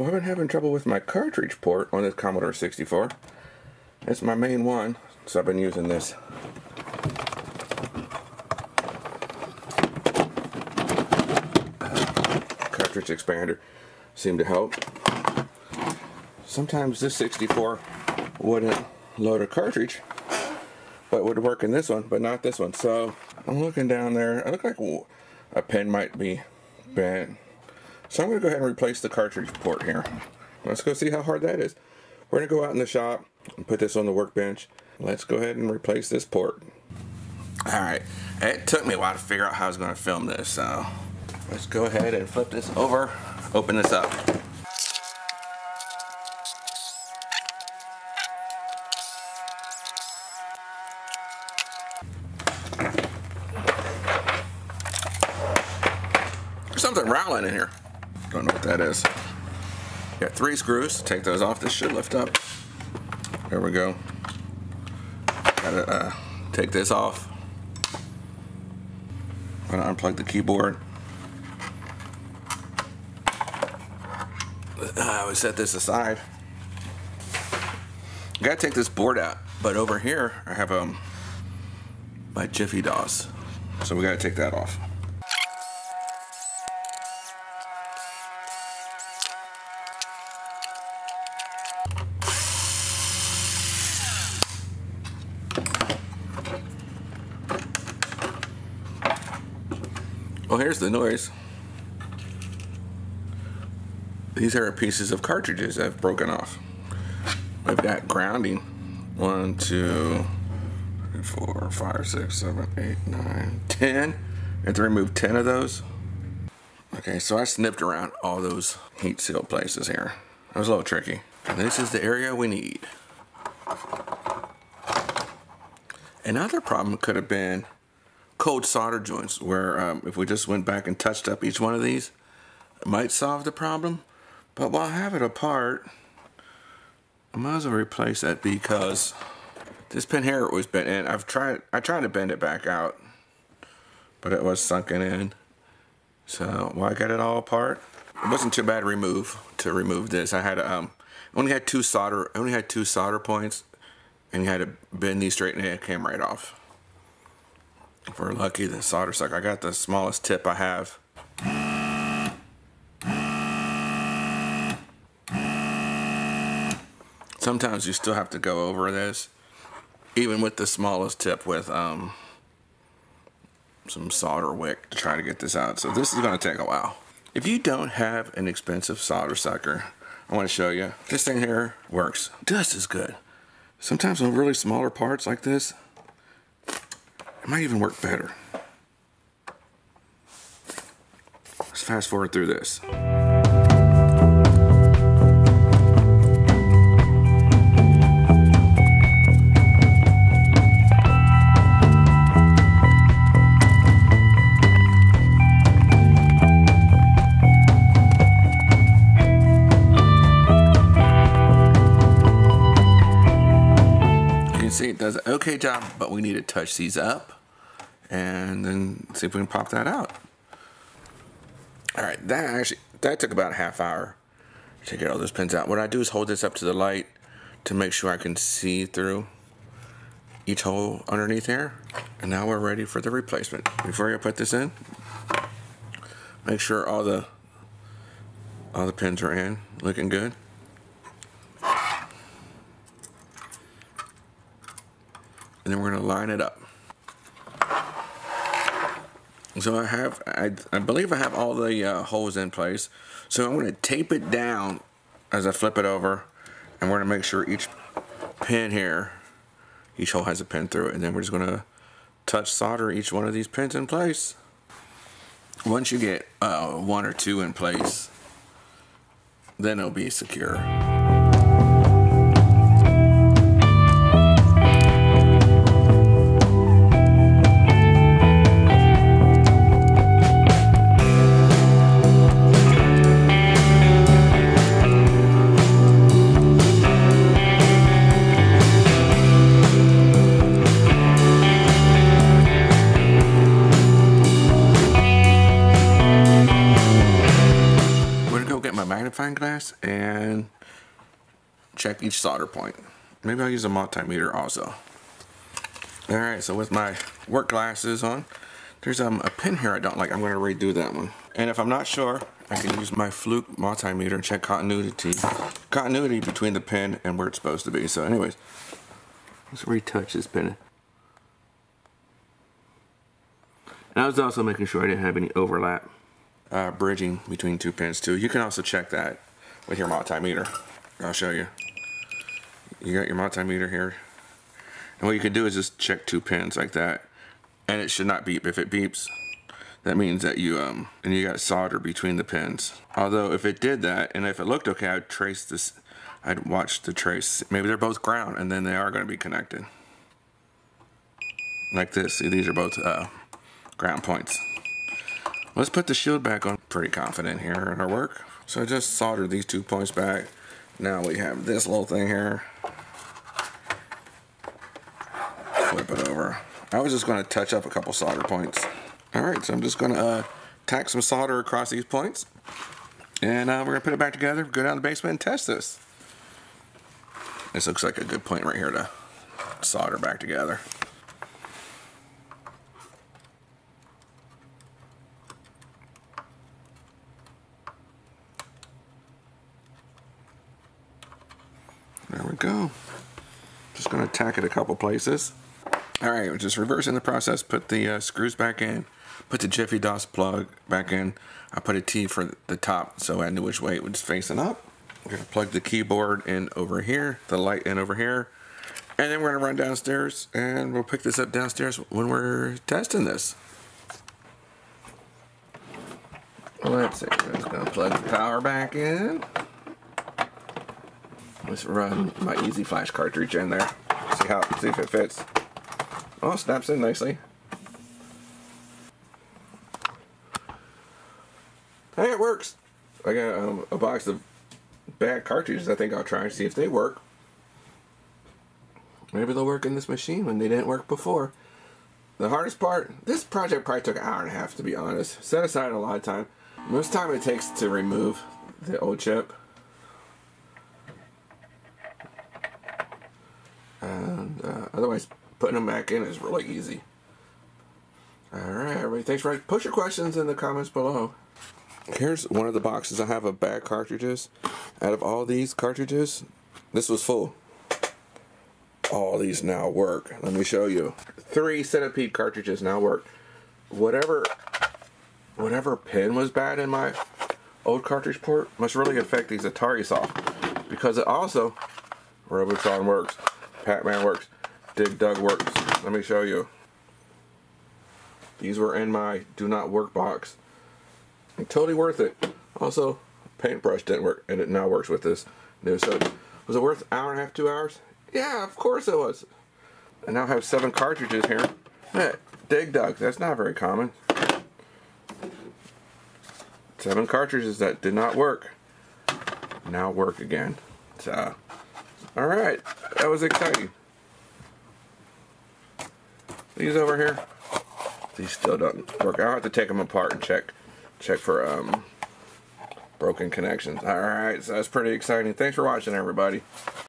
Well, I've been having trouble with my cartridge port on this Commodore 64. It's my main one, so I've been using this. Cartridge expander seemed to help. Sometimes this 64 wouldn't load a cartridge, but would work in this one, but not this one. So I'm looking down there. It looks like a pin might be bent. So I'm going to go ahead and replace the cartridge port here. Let's go see how hard that is. We're going to go out in the shop and put this on the workbench. Let's go ahead and replace this port. Alright, it took me a while to figure out how I was going to film this, so let's go ahead and flip this over, open this up. There's something rattling in here. Don't know what that is. Got 3 screws. Take those off. This should lift up. There we go. Gotta take this off. Gotta unplug the keyboard. I would set this aside. Gotta take this board out. But over here, I have my Jiffy DOS. So we gotta take that off. Well, here's the noise. These are pieces of cartridges that have broken off. I've got grounding. 1, 2, 3, 4, 5, 6, 7, 8, 9, 10. I have to remove 10 of those. Okay, so I snipped around all those heat seal places here. That was a little tricky. And this is the area we need. Another problem could have been cold solder joints, where if we just went back and touched up each one of these, it might solve the problem. But while I have it apart, I might as well replace that, because this pin here was bent in. I tried to bend it back out, but it was sunken in. So while I got it all apart, it wasn't too bad to remove this. I had only had two solder points, and you had to bend these straight, and it came right off. If we're lucky, the solder sucker. I got the smallest tip I have. Sometimes you still have to go over this, even with the smallest tip, with some solder wick to try to get this out. So this is going to take a while. If you don't have an expensive solder sucker, I want to show you. This thing here works just as good. Sometimes on really smaller parts like this, it might even work better. Let's fast forward through this. See, it does an okay job, but we need to touch these up and then see if we can pop that out. Alright, that took about a half hour to get all those pins out. What I do is hold this up to the light to make sure I can see through each hole underneath here. And now we're ready for the replacement. Before I put this in, make sure all the pins are in, looking good. And then we're going to line it up. So I believe I have all the holes in place. So I'm going to tape it down as I flip it over, and we're going to make sure each pin here, each hole has a pin through it, and then we're just going to touch solder each one of these pins in place. Once you get 1 or 2 in place, then it'll be secure. magnifying glass and check each solder point. Maybe I'll use a multimeter also. Alright, so with my work glasses on, there's a pin here I don't like. I'm going to redo that one. And if I'm not sure, I can use my Fluke multimeter and check continuity between the pin and where it's supposed to be. So anyways, let's retouch this pin. And I was also making sure I didn't have any overlap bridging between two pins too. You can also check that with your multimeter. I'll show you. You got your multimeter here. And what you can do is just check two pins like that. And it should not beep. If it beeps, that means that you got solder between the pins. Although if it did that, and if it looked okay, I'd trace this, I'd watch the trace. Maybe they're both ground, and then they are going to be connected. Like this. See, these are both ground points. Let's put the shield back on. Pretty confident here in our work. So I just soldered these 2 points back. Now we have this little thing here. Flip it over. I was just going to touch up a couple solder points. Alright, so I'm just going to tack some solder across these points. And we're going to put it back together, go down the basement and test this. This looks like a good point right here to solder back together. There we go. Just going to tack it a couple places. Alright, we're just reversing the process. Put the screws back in. Put the Jiffy DOS plug back in. I put a T for the top so I knew which way it was facing up. We're going to plug the keyboard in over here, the light in over here. And then we're going to run downstairs and we'll pick this up downstairs when we're testing this. Let's see, I'm just going to plug the power back in. Let's run my Easy Flash cartridge in there. See if it fits. Oh, snaps in nicely. Hey, it works. I got a box of bad cartridges. I think I'll try and see if they work. Maybe they'll work in this machine when they didn't work before. The hardest part, this project probably took an hour and a half to be honest. Set aside a lot of time. Most time it takes to remove the old chip. And otherwise putting them back in is really easy. Alright everybody, thanks for watching. Put your questions in the comments below. Here's one of the boxes I have of bad cartridges. Out of all these cartridges, this was full. All these now work. Let me show you. 3 Centipede cartridges now work. Whatever pin was bad in my old cartridge port must really affect these Atari soft. Because it also, Robotron works, Pac-Man works, Dig Dug works. Let me show you. These were in my do not work box. Totally worth it. Also, paintbrush didn't work, and it now works with this new. So, was it worth an hour and a half, 2 hours? Yeah, of course it was. I now have 7 cartridges here. Yeah, Dig Dug. That's not very common. 7 cartridges that did not work now work again. So, all right, that was exciting. These over here, these still don't work. I'll have to take them apart and check for broken connections. Alright, so that's pretty exciting. Thanks for watching everybody.